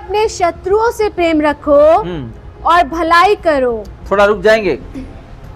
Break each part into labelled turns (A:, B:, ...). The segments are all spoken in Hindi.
A: अपने शत्रुओं से प्रेम रखो और भलाई करो।
B: थोड़ा रुक जाएंगे।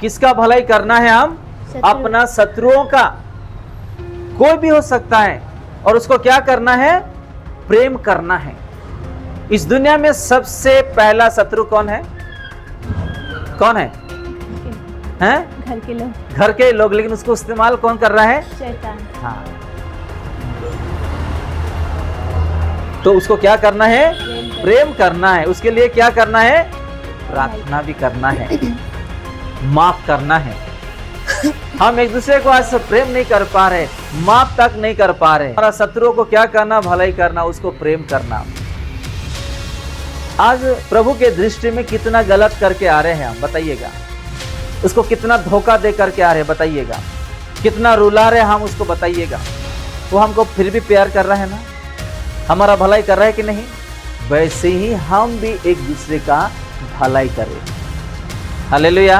B: किसका भलाई करना है हम? अपना शत्रुओं का। कोई भी हो सकता है, और उसको क्या करना है? प्रेम करना है। इस दुनिया में सबसे पहला शत्रु कौन है? कौन है? हैं?
A: घर के लोग।
B: घर के लोग, लेकिन उसको इस्तेमाल कौन कर रहा है?
A: शैतान।
B: हाँ। तो उसको क्या करना है? प्रेम करना है। उसके लिए क्या करना है? प्रार्थना भी करना है, माफ करना है। हम एक दूसरे को आज से प्रेम नहीं कर पा रहे, माफ तक नहीं कर पा रहे। हमारा शत्रुओं को क्या करना? भलाई करना, उसको प्रेम करना। आज प्रभु के दृष्टि में कितना गलत करके आ रहे हैं हम, बताइएगा। उसको कितना धोखा दे करके आ रहे हैं, बताइएगा। कितना रुला रहे हम उसको, बताइएगा। वो हमको फिर भी प्यार कर रहा है ना, हमारा भलाई कर रहा है कि नहीं? वैसे ही हम भी एक दूसरे का भलाई करें। हालेलुया।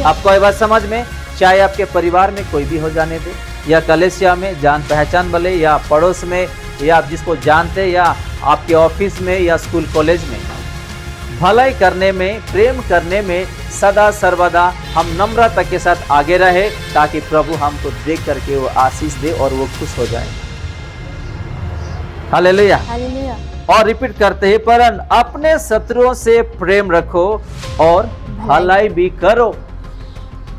B: आपको ये बात समझ में? चाहे आपके परिवार में कोई भी हो जाने दे, या कलेसिया में, जान पहचान वाले, या पड़ोस में, या आप जिसको जानते, या आपके ऑफिस में, या स्कूल कॉलेज में, भलाई करने में, प्रेम करने में सदा सर्वदा हम नम्रता के साथ आगे रहे, ताकि प्रभु हमको देख करके वो आशीष दे और वो खुश हो जाए। हालेलुया। और रिपीट करते हैं, परन अपने शत्रुओं से प्रेम रखो और भलाई भी करो।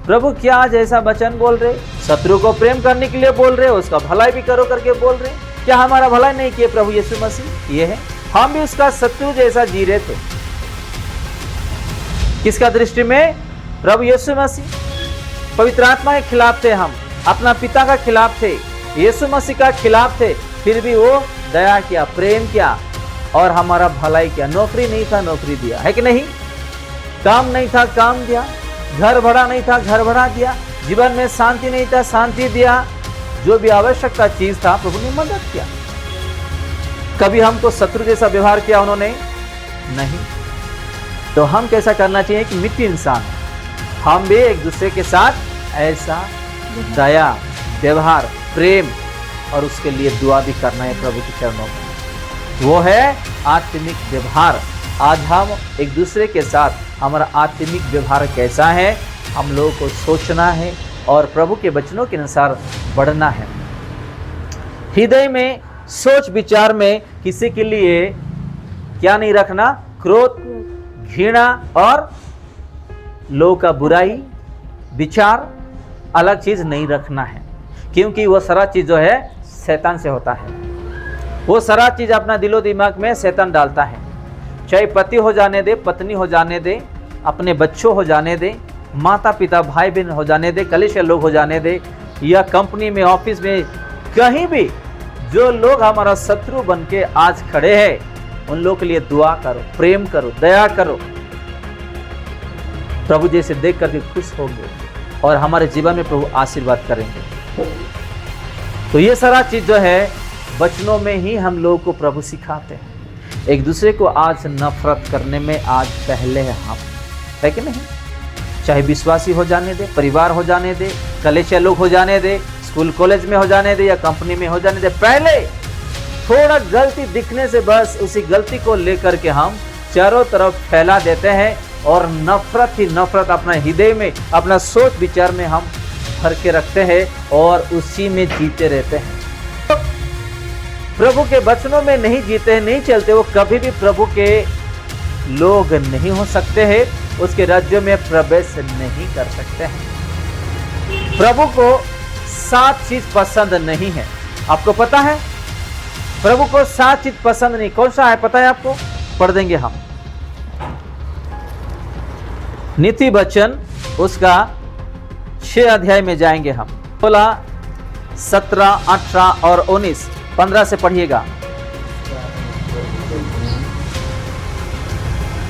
B: प्रभु क्या आज ऐसा वचन बोल रहे? शत्रु को प्रेम करने के लिए बोल रहे, उसका भलाई भी करो करके बोल रहे। क्या हमारा भलाई नहीं किए प्रभु यीशु मसीह? ये है, हम भी उसका शत्रु जैसा जी रहे थे। किसका दृष्टि में? प्रभु यीशु मसीह। पवित्र आत्मा के खिलाफ थे हम, अपना पिता का खिलाफ थे, यीशु मसीह का खिलाफ थे, फिर भी वो दया किया, प्रेम किया और हमारा भलाई किया। नौकरी नहीं था, नौकरी दिया, है कि नहीं? काम नहीं था, काम दिया। घर भरा नहीं था, घर भरा दिया। जीवन में शांति नहीं था, शांति दिया। जो भी आवश्यकता चीज था, प्रभु ने मदद किया। कभी हमको शत्रु जैसा व्यवहार किया उन्होंने? नहीं। तो हम कैसा करना चाहिए कि मिट्टी इंसान, हम भी एक दूसरे के साथ ऐसा दया, व्यवहार, प्रेम, और उसके लिए दुआ भी करना है प्रभु के चरणों में। वो है आत्मिक व्यवहार। आज हम एक दूसरे के साथ हमारा आत्मिक व्यवहार कैसा है, हम लोगों को सोचना है और प्रभु के वचनों के अनुसार बढ़ना है। हृदय में, सोच विचार में किसी के लिए क्या नहीं रखना? क्रोध, घृणा और लोगों का बुराई विचार, अलग चीज नहीं रखना है, क्योंकि वो सारा चीज जो है शैतान से होता है। वो सारा चीज अपना दिलो दिमाग में शैतान डालता है। चाहे पति हो जाने दे, पत्नी हो जाने दे, अपने बच्चों हो जाने दे, माता पिता भाई बहन हो जाने दे, कलीसिया लोग हो जाने दे, या कंपनी में, ऑफिस में, कहीं भी जो लोग हमारा शत्रु बन के आज खड़े हैं, उन लोगों के लिए दुआ करो, प्रेम करो, दया करो। प्रभु जैसे देख करके खुश होंगे और हमारे जीवन में प्रभु आशीर्वाद करेंगे। तो ये सारा चीज जो है वचनों में ही हम लोगों को प्रभु सिखाते हैं। एक दूसरे को आज नफरत करने में आज पहले है हम, है कि नहीं? चाहे विश्वासी हो जाने दे, परिवार हो जाने दे, कलीसिया लोग हो जाने दे, स्कूल कॉलेज में हो जाने दे, या कंपनी में हो जाने दे, पहले थोड़ा गलती दिखने से बस उसी गलती को लेकर के हम चारों तरफ फैला देते हैं और नफरत ही नफरत अपना हृदय में, अपना सोच विचार में हम भर के रखते हैं और उसी में जीते रहते हैं। प्रभु के वचनों में नहीं जीते हैं, नहीं चलते, वो कभी भी प्रभु के लोग नहीं हो सकते हैं, उसके राज्य में प्रवेश नहीं कर सकते हैं। प्रभु को 7 चीज पसंद नहीं है। आपको पता है? प्रभु को 7 चीज पसंद नहीं। कौन सा है पता है आपको? पढ़ देंगे हम। नीति वचन उसका 6 अध्याय में जाएंगे हम। 16, 17, 18 और 19, 15 से पढ़िएगा।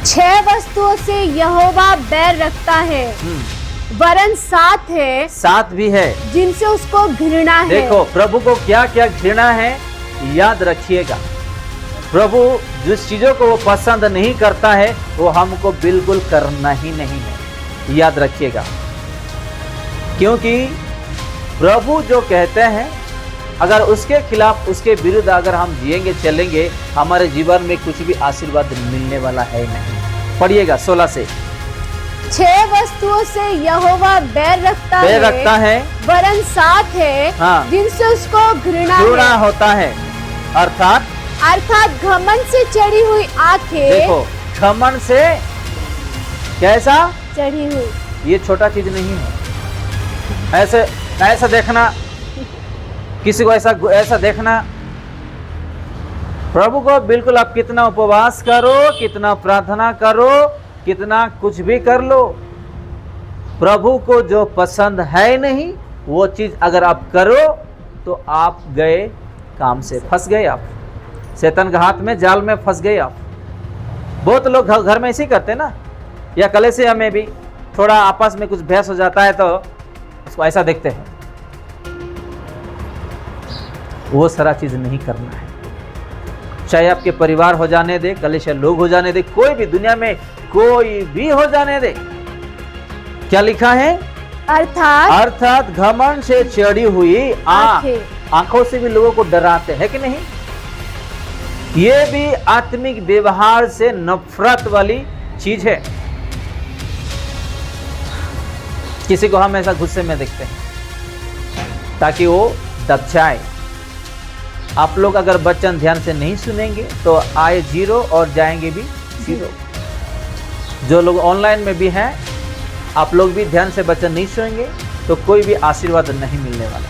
A: 6 वस्तुओं से यहोवा बैर रखता है, वरन 7 है,
B: 7 भी है
A: जिनसे उसको घृणा है।
B: देखो प्रभु को क्या क्या घृणा है, याद रखिएगा। प्रभु जिस चीजों को वो पसंद नहीं करता है वो हमको बिल्कुल करना ही नहीं है, याद रखिएगा। क्योंकि प्रभु जो कहते हैं अगर उसके खिलाफ, उसके विरुद्ध अगर हम जिएंगे, चलेंगे, हमारे जीवन में कुछ भी आशीर्वाद मिलने वाला है नहीं। पढ़िएगा 16 से।
A: 6 वस्तुओं से यहोवा बैर रखता है, वरन 7 है
B: हाँ।
A: जिनसे उसको घृणा
B: होता है। अर्थात
A: घमंड से चढ़ी हुई आंखें।
B: देखो, घमंड से कैसा
A: चढ़ी हुई,
B: ये छोटा चीज नहीं है। ऐसा देखना, किसी को ऐसा देखना, प्रभु को बिल्कुल आप कितना उपवास करो, कितना प्रार्थना करो, कितना कुछ भी कर लो, प्रभु को जो पसंद है नहीं वो चीज अगर आप करो तो आप गए काम से, फंस गए आप, शैतान के हाथ में, जाल में फंस गए आप। बहुत लोग घर में ऐसे ही करते ना, या कलीसिया में भी थोड़ा आपस में कुछ बहस हो जाता है तो उसको ऐसा देखते हैं। वो सारा चीज नहीं करना है। चाहे आपके परिवार हो जाने दे, कलीसिया लोग हो जाने दे, कोई भी, दुनिया में कोई भी हो जाने दे, क्या लिखा है? अर्थात घमंड से चढ़ी हुई आंखों से भी लोगों को डराते हैं कि नहीं? ये भी आत्मिक व्यवहार से नफरत वाली चीज है। किसी को हम ऐसा गुस्से में देखते हैं ताकि वो दब जाए। आप लोग अगर वचन ध्यान से नहीं सुनेंगे तो आए 0 और जाएंगे भी 0। जो लोग ऑनलाइन में भी हैं, आप लोग भी ध्यान से वचन नहीं सुनेंगे तो कोई भी आशीर्वाद नहीं मिलने वाला।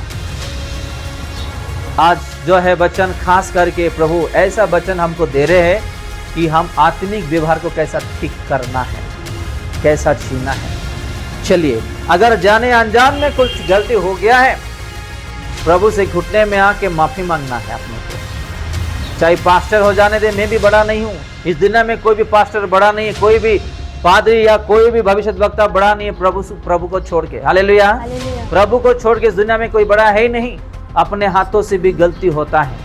B: आज जो है वचन, खास करके प्रभु ऐसा वचन हमको दे रहे हैं कि हम आत्मिक व्यवहार को कैसा ठीक करना है, कैसा जीना है। चलिए, अगर जाने अनजान में कुछ गलती हो गया है, प्रभु से घुटने में आके माफी मांगना है अपने को। चाहे पास्टर हो जाने दे, मैं भी बड़ा नहीं हूँ इस दुनिया में, कोई भी पास्टर बड़ा नहीं है, कोई भी पादरी या कोई भी भविष्यद्वक्ता बड़ा नहीं है प्रभु को छोड़ के। हालेलुया। प्रभु को छोड़ के इस दुनिया में कोई बड़ा है ही नहीं। अपने हाथों से भी गलती होता है,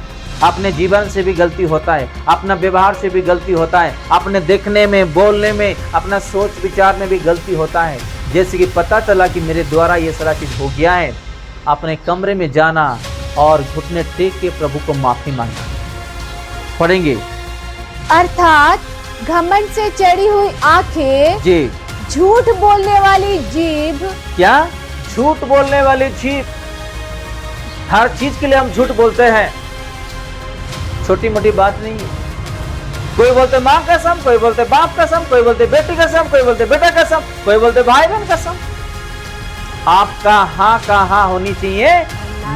B: अपने जीवन से भी गलती होता है, अपना व्यवहार से भी गलती होता है, अपने देखने में, बोलने में, अपना सोच विचार में भी गलती होता है। जैसे कि पता चला कि मेरे द्वारा ये सारा चीज हो गया है, अपने कमरे में जाना और घुटने टेक के प्रभु को माफी मांगना। पढ़ेंगे।
A: अर्थात घमंड से चढ़ी हुई आंखें, जी, झूठ बोलने वाली जीभ। क्या?
B: झूठ बोलने वाली जीभ। हर चीज के लिए हम झूठ बोलते हैं, छोटी मोटी बात नहीं है। कोई बोलते माँ कसम, कोई बोलते बाप कसम, कोई बोलते बेटी कसम, कोई बोलते बेटा कसम, कोई बोलते भाई बहन कसम। आपका हाँ का हाँ होनी चाहिए,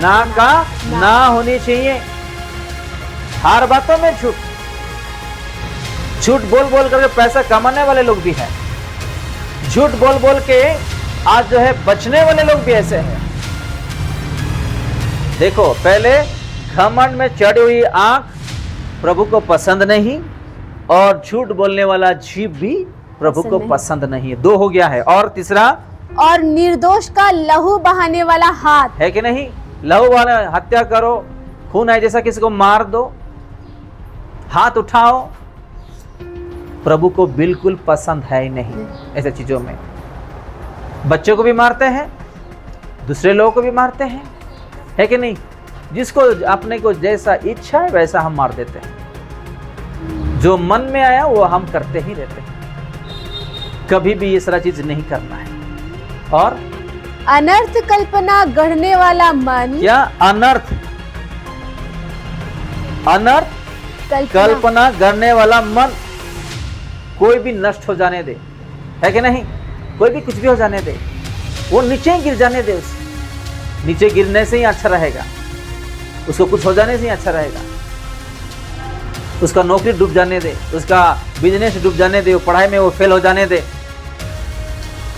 B: ना का ना होनी चाहिए। हर बातों में झूठ बोल बोल करके पैसा कमाने वाले लोग भी हैं। झूठ बोल बोल के आज जो है बचने वाले लोग भी ऐसे हैं। देखो, पहले घमंड में चढ़ी हुई आंख प्रभु को पसंद नहीं, और झूठ बोलने वाला जीभ भी प्रभु को पसंद नहीं है। 2 हो गया है। और तीसरा,
A: और निर्दोष का लहू बहाने वाला हाथ।
B: है कि नहीं? लहू बहाने, हत्या करो, खून है जैसा किसी को मार दो, हाथ उठाओ, प्रभु को बिल्कुल पसंद है ही नहीं ऐसे चीजों में। बच्चों को भी मारते हैं, दूसरे लोगों को भी मारते हैं, है कि नहीं? जिसको अपने को जैसा इच्छा है वैसा हम मार देते हैं। जो मन में आया वो हम करते ही रहते हैं। कभी भी ये सारा चीज नहीं करना है। और
A: अनर्थ कल्पना गढ़ने वाला मन।
B: क्या? अनर्थ कल्पना गढ़ने वाला मन। कोई भी नष्ट हो जाने दे, है कि नहीं? कोई भी कुछ भी हो जाने दे, वो नीचे ही गिर जाने दे। उस नीचे गिरने से ही अच्छा रहेगा, उसको कुछ हो जाने से ही अच्छा रहेगा। उसका नौकरी डूब जाने दे, उसका बिजनेस डूब जाने दे, वो पढ़ाई में वो फेल हो जाने दे,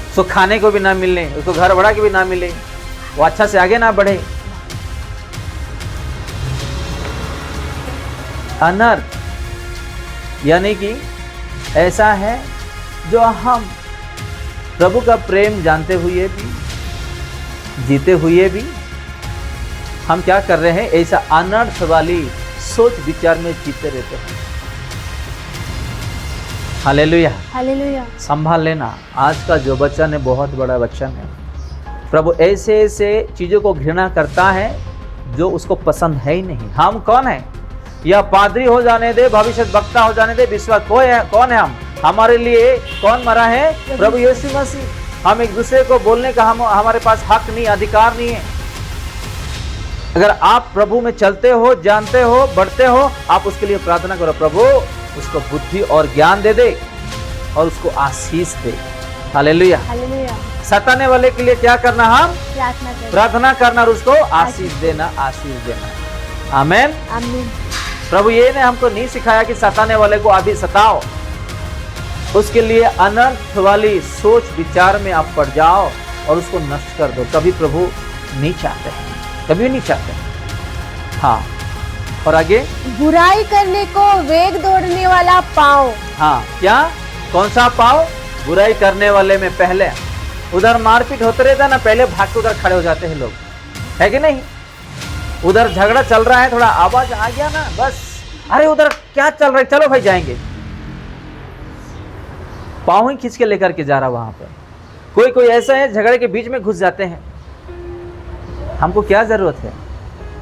B: उसको खाने को भी ना मिलने, उसको घर भाड़ा के भी ना मिले, वो अच्छा से आगे ना बढ़े। अनर्थ यानी कि ऐसा है जो हम प्रभु का प्रेम जानते हुए भी, जीते हुए भी हम क्या कर रहे हैं? ऐसा अनर्थ वाली सोच विचार में जीते रहते हैं। Hallelujah,
A: hallelujah.
B: संभाल लेना, आज का जो वचन है बहुत बड़ा वचन है। प्रभु ऐसे ऐसे चीजों को घृणा करता है जो उसको पसंद है ही नहीं। हम कौन है? या पादरी हो जाने दे, भविष्य वक्ता हो जाने दे, विश्वास कौन है हम? हमारे लिए कौन मरा है? प्रभु यीशु मसीह। हम एक दूसरे को बोलने का हमारे पास हक नहीं, अधिकार नहीं है। अगर आप प्रभु में चलते हो, जानते हो, बढ़ते हो, आप उसके लिए प्रार्थना करो, प्रभु उसको बुद्धि और ज्ञान दे दे और उसको आशीष दे। हालेलुया।
A: हालेलुया।
B: सताने वाले के लिए क्या करना? हम प्रार्थना करना और उसको आशीष देना, आशीष देना। आमीन।
A: आमीन।
B: प्रभु ये ने हमको नहीं सिखाया कि सताने वाले को अभी सताओ, उसके लिए अनर्थ वाली सोच विचार में आप पड़ जाओ और उसको नष्ट कर दो। कभी प्रभु नहीं चाहते हैं, कभी नहीं चाहते हैं। हाँ, और आगे
A: बुराई करने को वेग दौड़ने वाला पाँव।
B: हाँ, क्या? कौन सा पाँव? बुराई करने वाले में पहले उधर मारपीट होते रहता ना, पहले भाग के उधर खड़े हो जाते हैं लोग, है कि नहीं? उधर झगड़ा चल रहा है, थोड़ा आवाज आ गया ना, बस अरे उधर क्या चल रहा है, चलो भाई जाएंगे। पाँव ही खींच के लेकर के जा रहा वहां पर। कोई ऐसा है झगड़े के बीच में घुस जाते हैं। हमको क्या जरूरत है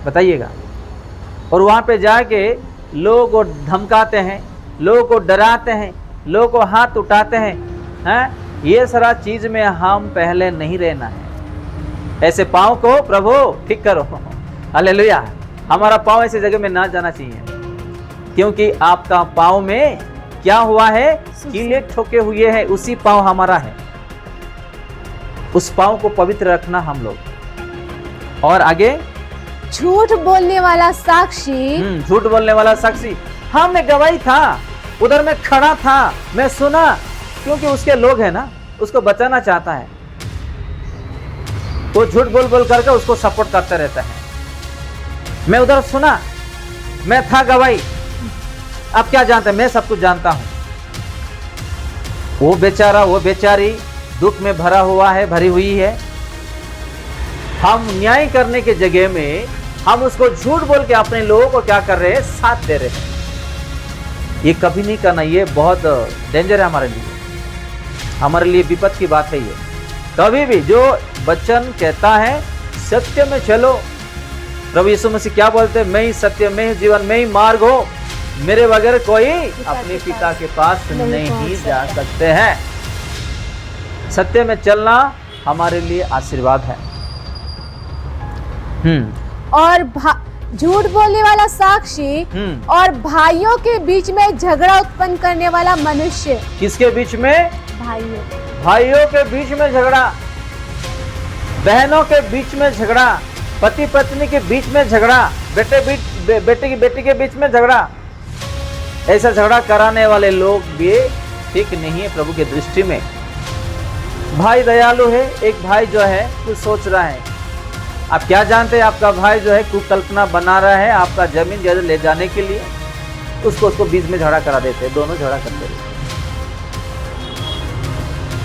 B: बताइएगा? और वहां पे जाके लोगों को धमकाते हैं, लोगों को डराते हैं, लोगों को हाथ उठाते हैं। ये सारा चीज में हम पहले नहीं रहना है। ऐसे पाँव को प्रभु ठीक करो। हालेलुया। हमारा पाँव ऐसी जगह में ना जाना चाहिए, क्योंकि आपका पाँव में क्या हुआ है? कीले ठोके हुए हैं, उसी पाँव हमारा है। उस पाँव को पवित्र रखना हम लोग। और आगे
A: झूठ बोलने वाला साक्षी।
B: झूठ बोलने वाला साक्षी। हाँ, मैं गवाही था, उधर मैं खड़ा था, मैं सुना, क्योंकि उसके लोग हैं ना, उसको बचाना चाहता है। वो झूठ बोल बोल करके उसको सपोर्ट करते रहता है। मैं उधर सुना, मैं था गवाही। अब क्या जानते हैं? मैं सब कुछ जानता हूं। वो बेचारा, वो बेचारी दुख में भरा हुआ है, भरी हुई है। हम न्याय करने के जगह में हम उसको झूठ बोल के अपने लोगों को क्या कर रहे हैं? साथ दे रहे हैं। ये कभी नहीं करना, ये बहुत डेंजर है हमारे लिए विपद की बात है ये। कभी भी जो वचन कहता है सत्य में चलो। प्रभु यीशु मसीह क्या बोलते हैं? मैं ही सत्य, मैं ही जीवन, मैं ही मार्ग हो, मेरे बगैर कोई अपने पिता के पास नहीं जा सकते हैं। सत्य में चलना हमारे लिए आशीर्वाद है।
A: और झूठ बोलने वाला साक्षी और भाइयों के बीच में झगड़ा उत्पन्न करने वाला मनुष्य।
B: किसके बीच में? भाइयों के बीच में झगड़ा, बहनों के बीच में झगड़ा, पति पत्नी के बीच में झगड़ा, बेटे की बेटी के बीच में झगड़ा। ऐसा झगड़ा कराने वाले लोग भी ठीक नहीं है प्रभु की दृष्टि में। भाई दयालु है, एक भाई जो है कुछ सोच रहा है। आप क्या जानते हैं? आपका भाई जो है कुकल्पना बना रहा है आपका जमीन जायदाद ले जाने के लिए, उसको बीच में झगड़ा करा देते हैं, दोनों झगड़ा करते रहते हैं।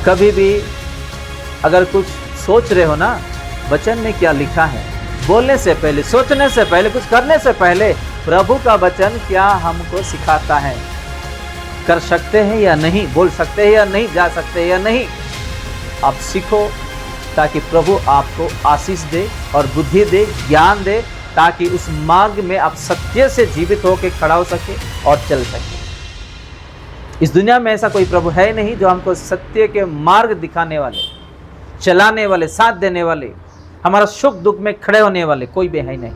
B: कभी भी अगर कुछ सोच रहे हो ना, वचन में क्या लिखा है, बोलने से पहले, सोचने से पहले, कुछ करने से पहले प्रभु का वचन क्या हमको सिखाता है? कर सकते हैं या नहीं, बोल सकते हैं या नहीं, जा सकते हैं या नहीं, आप सीखो, ताकि प्रभु आपको आशीष दे और बुद्धि दे, ज्ञान दे, ताकि उस मार्ग में आप सत्य से जीवित होकर खड़ा हो सके और चल सके। इस दुनिया में ऐसा कोई प्रभु है नहीं जो हमको सत्य के मार्ग दिखाने वाले, चलाने वाले, साथ देने वाले, हमारा सुख दुख में खड़े होने वाले कोई भी है नहीं।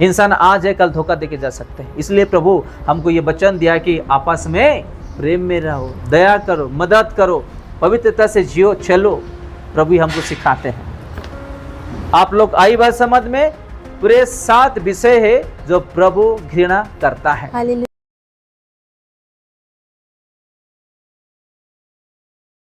B: इंसान आज है, कल धोखा देके जा सकते हैं। इसलिए प्रभु हमको ये वचन दिया कि आपस में प्रेम में रहो, दया करो, मदद करो, पवित्रता से जियो, चलो। प्रभु हमको सिखाते हैं। आप लोग आई बात समझ में, पूरे 7 विषय है जो प्रभु घृणा करता है।